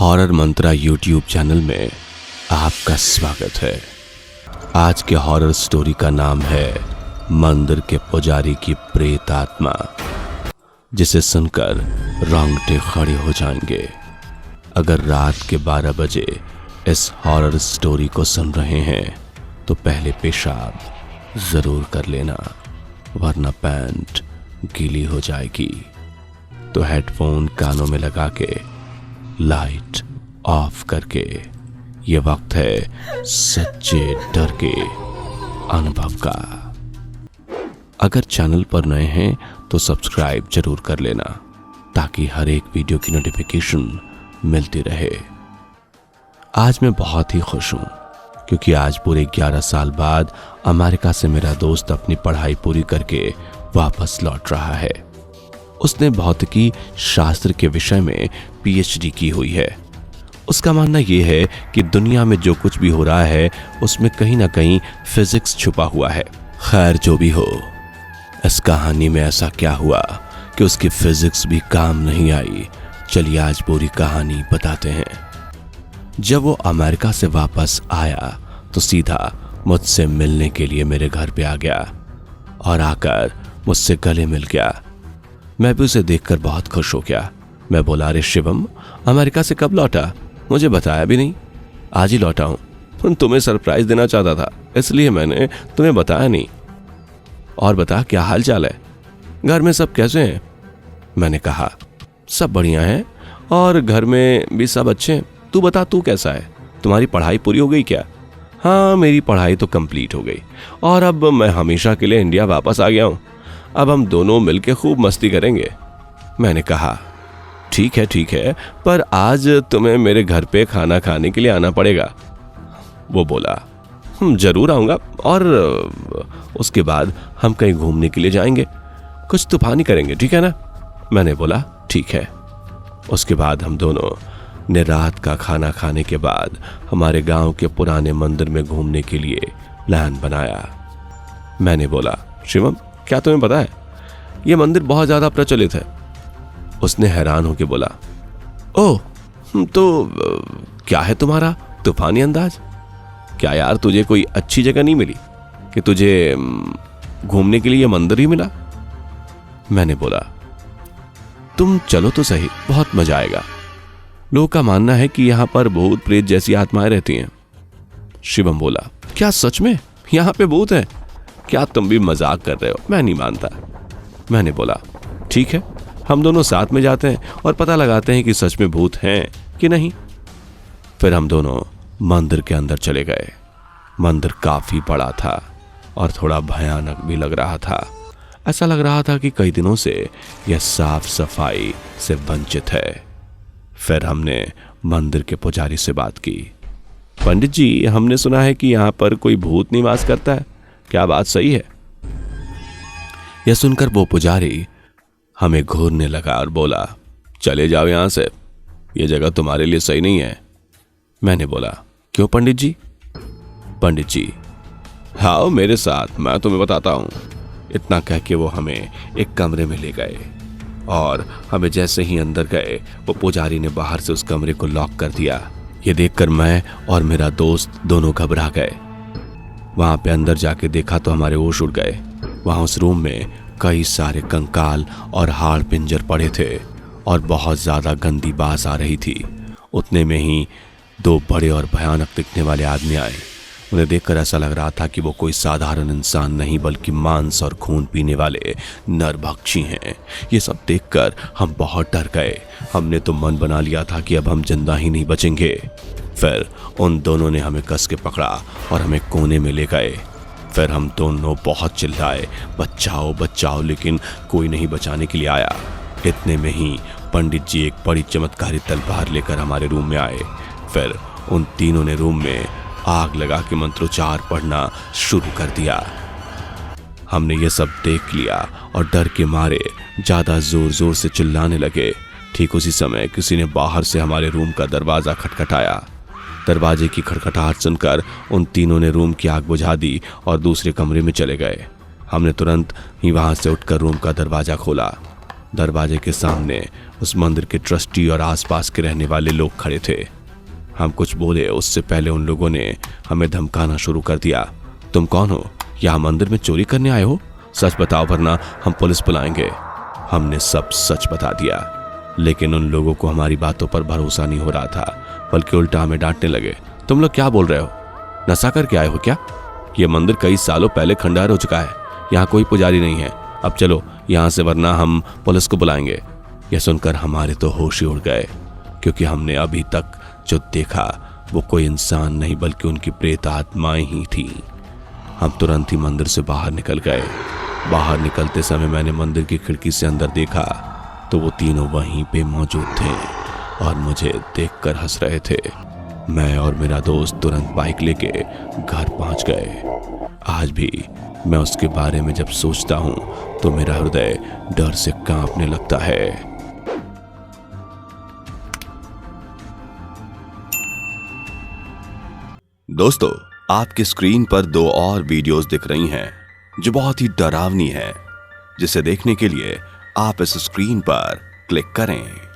Horror मंत्रा YouTube channel में आपका स्वागत है। आज के हॉरर स्टोरी का नाम है मंदिर के पुजारी की प्रेत आत्मा, जिसे सुनकर रोंगटे खड़े हो जाएंगे। अगर रात के 12 बजे इस हॉरर स्टोरी को सुन रहे हैं तो पहले पेशाब जरूर कर लेना, वरना पैंट गीली हो जाएगी। तो हेडफोन कानों में लगा के लाइट ऑफ करके ये वक्त है सच्चे डर के अनुभव का। अगर चैनल पर नए हैं तो सब्सक्राइब जरूर कर लेना, ताकि हर एक वीडियो की नोटिफिकेशन मिलती रहे। आज मैं बहुत ही खुश हूं, क्योंकि आज पूरे 11 साल बाद अमेरिका से मेरा दोस्त अपनी पढ़ाई पूरी करके वापस लौट रहा है। उसने भौतिकी शास्त्र के विषय में पीएचडी की हुई है। उसका मानना यह है कि दुनिया में जो कुछ भी हो रहा है उसमें कहीं ना कहीं फिजिक्स छुपा हुआ है। खैर, जो भी हो, इस कहानी में ऐसा क्या हुआ कि उसकी फिजिक्स भी काम नहीं आई। चलिए आज पूरी कहानी बताते हैं। जब वो अमेरिका से वापस आया तो सीधा मुझसे मिलने के लिए मेरे घर पे आ गया और आकर मुझसे गले मिल गया। मैं भी उसे देखकर बहुत खुश हो गया। मैं बोला, अरे शिवम, अमेरिका से कब लौटा? मुझे बताया भी नहीं। आज ही लौटा हूं। तुम्हें सरप्राइज देना चाहता था, इसलिए मैंने तुम्हें बताया नहीं। और बता, क्या हाल चाल है? घर में सब कैसे हैं? मैंने कहा, सब बढ़िया हैं और घर में भी सब अच्छे हैं। तू बता, तू कैसा है? तुम्हारी पढ़ाई पूरी हो गई क्या? हाँ, मेरी पढ़ाई तो कंप्लीट हो गई और अब मैं हमेशा के लिए इंडिया वापस आ गया हूं। अब हम दोनों मिलके खूब मस्ती करेंगे। मैंने कहा, ठीक है, पर आज तुम्हें मेरे घर पे खाना खाने के लिए आना पड़ेगा। वो बोला, जरूर आऊंगा, और उसके बाद हम कहीं घूमने के लिए जाएंगे, कुछ तूफानी करेंगे, ठीक है ना? मैंने बोला, ठीक है। उसके बाद हम दोनों ने रात का खाना खाने के बाद हमारे गांव के पुराने मंदिर में घूमने के लिए प्लान बनाया। मैंने बोला, शिवम, क्या तुम्हें पता है यह मंदिर बहुत ज्यादा प्रचलित है? उसने हैरान होकर बोला, ओह, तो क्या है तुम्हारा तूफानी अंदाज? क्या यार, तुझे कोई अच्छी जगह नहीं मिली कि तुझे घूमने के लिए यह मंदिर ही मिला? मैंने बोला, तुम चलो तो सही, बहुत मजा आएगा। लोगों का मानना है कि यहां पर भूत प्रेत जैसी आत्माएं रहती हैं। शिवम बोला, क्या सच में यहां पे भूत है? क्या तुम भी मजाक कर रहे हो? मैं नहीं मानता। मैंने बोला, ठीक है, हम दोनों साथ में जाते हैं और पता लगाते हैं कि सच में भूत हैं कि नहीं। फिर हम दोनों मंदिर के अंदर चले गए। मंदिर काफी बड़ा था और थोड़ा भयानक भी लग रहा था। ऐसा लग रहा था कि कई दिनों से यह साफ सफाई से वंचित है। फिर हमने मंदिर के पुजारी से बात की। पंडित जी, हमने सुना है कि यहाँ पर कोई भूत निवास करता है, क्या बात सही है? यह सुनकर वो पुजारी हमें घूरने लगा और बोला, चले जाओ यहां से, यह जगह तुम्हारे लिए सही नहीं है। मैंने बोला, क्यों पंडित जी? पंडित जी, आओ मेरे साथ, मैं तुम्हें बताता हूं। इतना कह के वो हमें एक कमरे में ले गए और हमें जैसे ही अंदर गए वो पुजारी ने बाहर से उस कमरे को लॉक कर दिया। ये देखकर मैं और मेरा दोस्त दोनों घबरा गए। वहां पे अंदर जाके देखा तो हमारे होश उड़ गए। वहां उस रूम में कई सारे कंकाल और हाड़ पिंजर पड़े थे और बहुत ज्यादा गंदी बास आ रही थी। उतने में ही 2 बड़े और भयानक दिखने वाले आदमी आए। उन्हें देखकर ऐसा लग रहा था कि वो कोई साधारण इंसान नहीं, बल्कि मांस और खून पीने वाले नरभक्षी हैं। ये सब देखकर हम बहुत डर गए। हमने तो मन बना लिया था कि अब हम जिंदा ही नहीं बचेंगे। फिर उन दोनों ने हमें कस के पकड़ा और हमें कोने में ले गए। फिर हम दोनों बहुत चिल्लाए, बचाओ बचाओ, लेकिन कोई नहीं बचाने के लिए आया। इतने में ही पंडित जी एक बड़ी चमत्कारी तलवार लेकर हमारे रूम में आए। फिर उन तीनों ने रूम में आग लगा के मंत्रोच्चार पढ़ना शुरू कर दिया। हमने ये सब देख लिया और डर के मारे ज्यादा जोर जोर से चिल्लाने लगे। ठीक उसी समय किसी ने बाहर से हमारे रूम का दरवाजा खटखटाया। दरवाजे की खटखटाहट सुनकर उन तीनों ने रूम की आग बुझा दी और दूसरे कमरे में चले गए। हमने तुरंत ही वहां से उठकर रूम का दरवाजा खोला। दरवाजे के सामने उस मंदिर के ट्रस्टी और आसपास के रहने वाले लोग खड़े थे। हम कुछ बोले उससे पहले उन लोगों ने हमें धमकाना शुरू कर दिया। तुम कौन हो? यहाँ मंदिर में चोरी करने आए हो? सच बताओ वरना हम पुलिस बुलाएंगे। हमने सब सच बता दिया, लेकिन उन लोगों को हमारी बातों पर भरोसा नहीं हो रहा था, बल्कि उल्टा हमें डांटने लगे। तुम लोग क्या बोल रहे हो? नशा करके आए हो क्या? ये मंदिर कई सालों पहले खंडहर हो चुका है, यहाँ कोई पुजारी नहीं है। अब चलो यहाँ से वरना हम पुलिस को बुलाएंगे। यह सुनकर हमारे तो होश ही उड़ गए, क्योंकि हमने अभी तक जो देखा वो कोई इंसान नहीं बल्कि उनकी प्रेत आत्माएं ही थी। हम तुरंत ही मंदिर से बाहर निकल गए। बाहर निकलते समय मैंने मंदिर की खिड़की से अंदर देखा तो वो तीनों वहीं पे मौजूद थे और मुझे देखकर हंस रहे थे। मैं और मेरा दोस्त तुरंत बाइक लेके घर पहुंच गए। आज भी मैं उसके बारे में जब सोचता हूं तो मेरा हृदय डर से कांपने लगता है। दोस्तों, आपकी स्क्रीन पर 2 और वीडियोस दिख रही हैं जो बहुत ही डरावनी है, जिसे देखने के लिए आप इस स्क्रीन पर क्लिक करें।